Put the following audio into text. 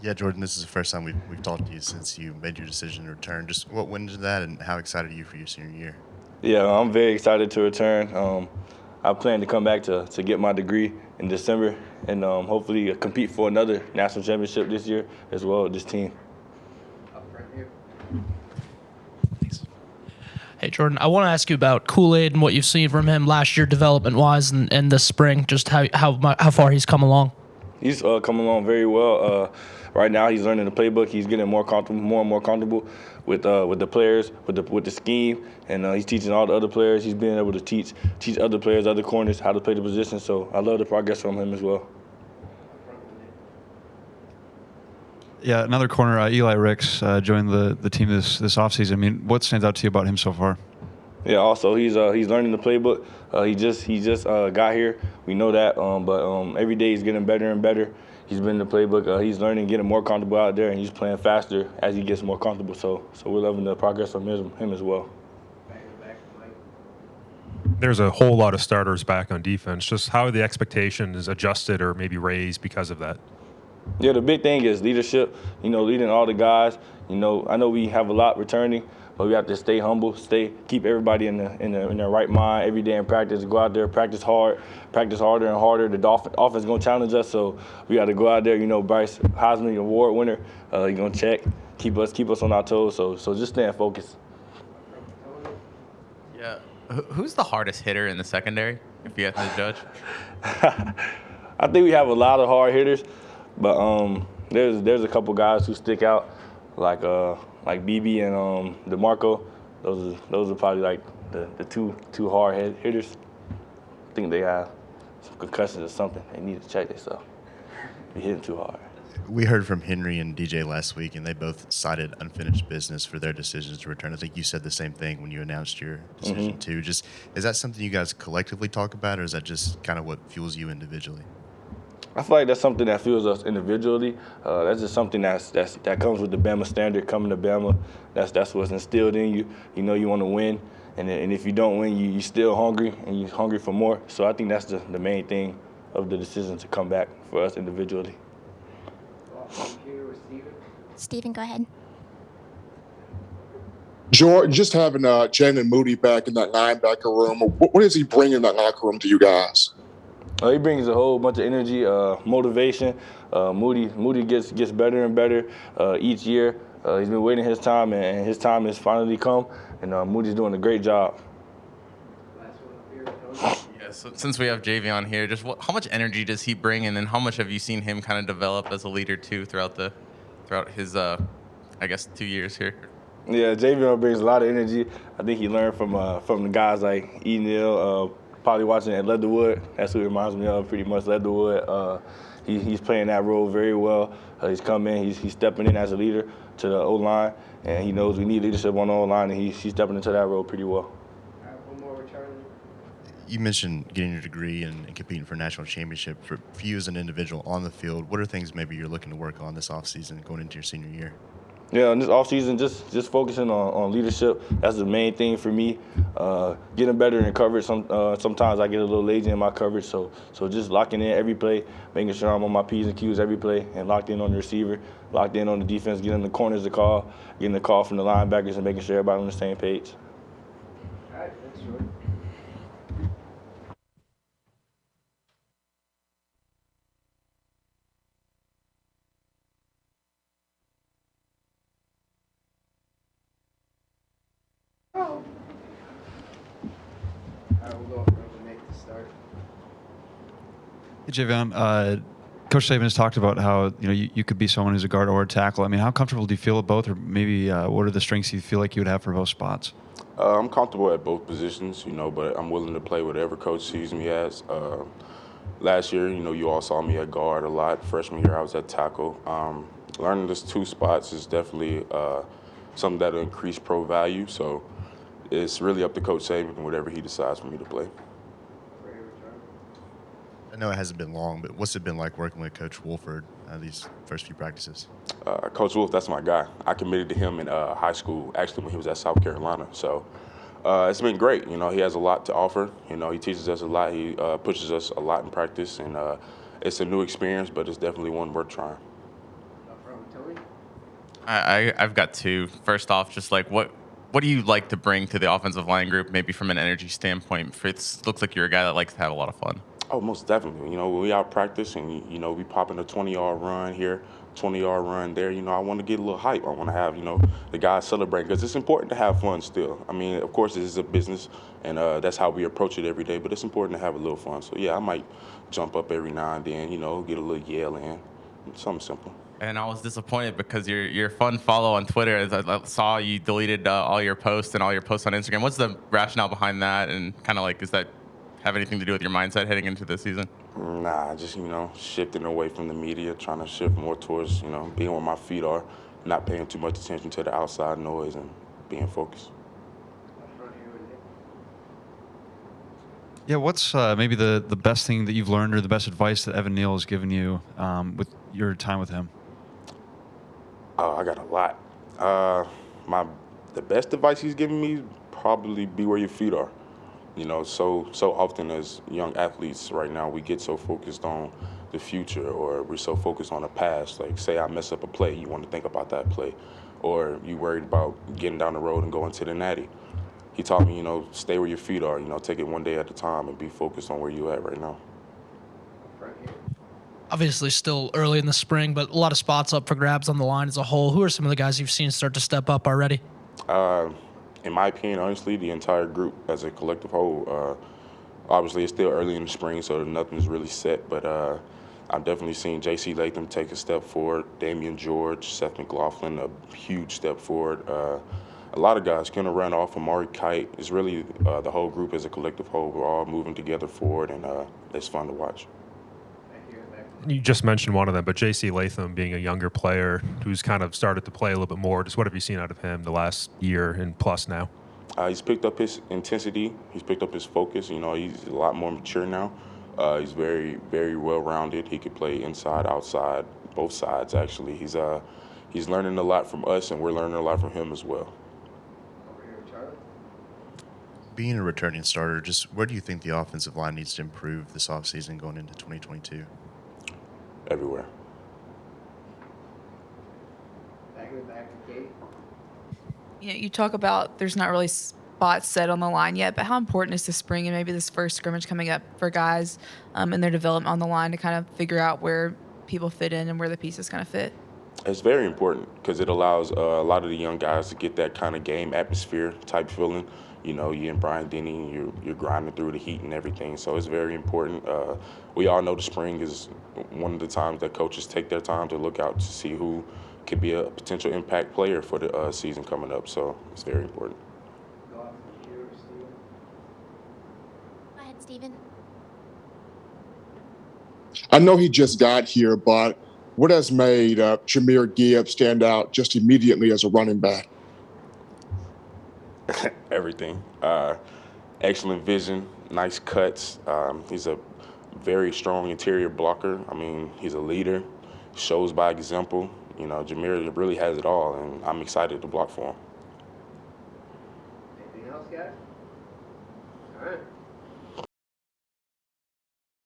Yeah, Jordan, this is the first time we've talked to you since you made your decision to return. Just what went into that, and how excited are you for your senior year? Yeah, I'm very excited to return. I plan to come back to get my degree in December and hopefully compete for another national championship this year as well with this team. Hey, Jordan, I want to ask you about Kool-Aid and what you've seen from him last year development-wise and this spring, just how far he's come along. He's coming along very well. Right now, he's learning the playbook. He's getting more comfortable, more and more comfortable with the players, with the scheme, and he's teaching all the other players. He's being able to teach other players, other corners, how to play the position. So I love the progress from him as well. Yeah, another corner, Eli Ricks joined the team this offseason. I mean, what stands out to you about him so far? Yeah, also he's learning the playbook. He just got here. We know that, but every day he's getting better and better. He's been in the playbook. He's learning, getting more comfortable out there, and he's playing faster as he gets more comfortable. So we're loving the progress from him as well. There's a whole lot of starters back on defense. Just how are the expectations adjusted or maybe raised because of that? Yeah, the big thing is leadership. Leading all the guys. I know we have a lot returning, but we have to stay humble, keep everybody in their right mind every day in practice. Go out there, practice hard, practice harder and harder. The offense is gonna challenge us, so we got to go out there. Bryce Heisman Award winner, he's gonna check, keep us on our toes. So just staying focused. Yeah, who's the hardest hitter in the secondary, if you have to judge? I think we have a lot of hard hitters, but there's a couple guys who stick out, like BB and DeMarco. Those are probably like the two hard hitters. I think they have some concussions or something. They need to check themselves. Be hitting too hard. We heard from Henry and DJ last week, and they both cited unfinished business for their decisions to return. I think you said the same thing when you announced your decision too. Just, is that something you guys collectively talk about, or is that just kind of what fuels you individually? I feel like that's something that fuels us individually. That's just something that comes with the Bama standard. Coming to Bama, that's what's instilled in you. You want to win, and if you don't win, you're still hungry, and you're hungry for more. So I think that's the main thing of the decision to come back for us individually. Steven, go ahead. Jordan, just having Jalen Moody back in that linebacker room, what does he bring in that locker room to you guys? He brings a whole bunch of energy, motivation. Moody gets better and better each year. He's been waiting his time, and his time has finally come. And Moody's doing a great job. Yeah, so since we have Javion here, just how much energy does he bring, and then how much have you seen him kind of develop as a leader too throughout his, I guess, 2 years here? Yeah, Javion brings a lot of energy. I think he learned from the guys like E. Probably watching at Leatherwood. That's who he reminds me of, pretty much, Leatherwood. He's playing that role very well. He's coming in, he's stepping in as a leader to the O-line, and he knows we need leadership on the O-line, and he's stepping into that role pretty well. You mentioned getting your degree and competing for a national championship. For you as an individual on the field, what are things maybe you're looking to work on this offseason going into your senior year? Yeah, in this offseason, just focusing on leadership. That's the main thing for me. Getting better in coverage. Sometimes I get a little lazy in my coverage, so just locking in every play, making sure I'm on my P's and Q's every play, and locked in on the receiver, locked in on the defense, getting the corners to call, getting the call from the linebackers, and making sure everybody on the same page. All right, thanks, Jordan. Hey, Javion, Coach Saban has talked about how you could be someone who's a guard or a tackle. I mean, how comfortable do you feel at both, or maybe what are the strengths you feel like you would have for both spots? I'm comfortable at both positions, but I'm willing to play whatever coach sees me as. Last year, you all saw me at guard a lot. Freshman year, I was at tackle. Learning those two spots is definitely something that'll increase pro value. So it's really up to Coach Saban and whatever he decides for me to play. I know it hasn't been long, but what's it been like working with Coach Wolford these first few practices? Coach Wolf, that's my guy. I committed to him in high school, actually, when he was at South Carolina. So it's been great. He has a lot to offer. He teaches us a lot. He pushes us a lot in practice, and it's a new experience, but it's definitely one worth trying. I've got two. First off, just like what do you like to bring to the offensive line group, maybe from an energy standpoint? Fritz looks like you're a guy that likes to have a lot of fun. Oh, most definitely. You know, when we out practice and, you know, we popping a 20-yard run here, 20-yard run there, you know, I want to get a little hype. I want to have, you know, the guys celebrate because it's important to have fun still. I mean, of course, this is a business, and that's how we approach it every day, but it's important to have a little fun. So, yeah, I might jump up every now and then, you know, get a little yell in, something simple. And I was disappointed because your fun follow on Twitter. As I saw you deleted all your posts and all your posts on Instagram. What's the rationale behind that? And kind of like, does that have anything to do with your mindset heading into this season? Nah, just, you know, shifting away from the media, trying to shift more towards, you know, being where my feet are, not paying too much attention to the outside noise and being focused. Yeah, what's maybe the best thing that you've learned or the best advice that Evan Neal has given you with your time with him? Oh, I got a lot. The best advice he's given me probably be where your feet are. You know, so often as young athletes right now, we get so focused on the future, or we're so focused on the past. Like, say I mess up a play, you want to think about that play, or you worried about getting down the road and going to the natty. He taught me, you know, stay where your feet are. You know, take it one day at a time and be focused on where you're at right now. Obviously, still early in the spring, but a lot of spots up for grabs on the line as a whole. Who are some of the guys you've seen start to step up already? In my opinion, honestly, the entire group as a collective whole. Obviously, it's still early in the spring, so nothing's really set. But I've definitely seen J.C. Latham take a step forward. Damian George, Seth McLaughlin, a huge step forward. A lot of guys, Kendall Randolph, Amari Kite. It's really the whole group as a collective whole. We're all moving together forward, and it's fun to watch. You just mentioned one of them, but J.C. Latham being a younger player who's kind of started to play a little bit more. Just what have you seen out of him the last year and plus now? He's picked up his intensity. He's picked up his focus. You know, he's a lot more mature now. He's very, very well-rounded. He could play inside, outside, both sides, actually. He's learning a lot from us, and we're learning a lot from him as well. Being a returning starter, just where do you think the offensive line needs to improve this offseason going into 2022? Everywhere. You know, you talk about there's not really spots set on the line yet, but how important is the spring and maybe this first scrimmage coming up for guys in their development on the line to kind of figure out where people fit in and where the pieces kind of fit? It's very important because it allows a lot of the young guys to get that kind of game atmosphere type feeling. You know, you and Brian Denny, you're grinding through the heat and everything. So it's very important. We all know the spring is one of the times that coaches take their time to look out to see who could be a potential impact player for the season coming up. So it's very important. Go ahead, Steven. I know he just got here, but what has made Jahmyr Gibbs stand out just immediately as a running back? Everything. Excellent vision, nice cuts. He's a very strong interior blocker. I mean, he's a leader, shows by example. You know, Jahmyr really has it all, and I'm excited to block for him. Anything else, guys? All right.